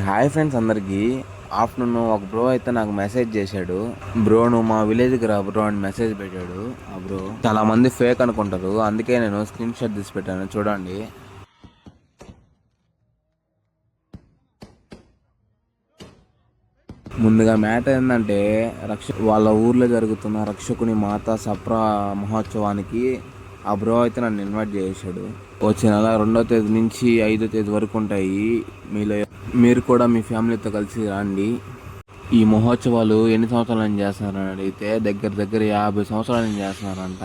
Hi friends అందరికి. Afternoon ఒక bro అయితే నాకు మెసేజ్ చేశాడు. బ్రో నువ్వు మా విలేజ్కి రా బ్రో అని మెసేజ్ పెట్టాడు. ఆ బ్రో చాలా మంది ఫేక్ అనుకుంటారు, అందుకే నేను స్క్రీన్ షాట్ తీసి పెట్టాను చూడండి. ముందుగా మ్యాటర్ ఏంటంటే వాళ్ళ ఊర్లో జరుగుతున్న రక్షకుని మాత సప్రా మహోత్సవానికి ఆ బ్రో అయితే నన్ను ఇన్వైట్ చేశాడు. వచ్చే నెల 2వ తేదీ నుంచి 5వ తేదీ వరకు ఉంటాయి. మీరు కూడా మీ ఫ్యామిలీతో కలిసి రండి. ఈ మహోత్సవాలు ఎన్ని సంవత్సరాలు చేస్తున్నారని అడిగితే దగ్గర దగ్గర 50 సంవత్సరాలు చేస్తున్నారంట.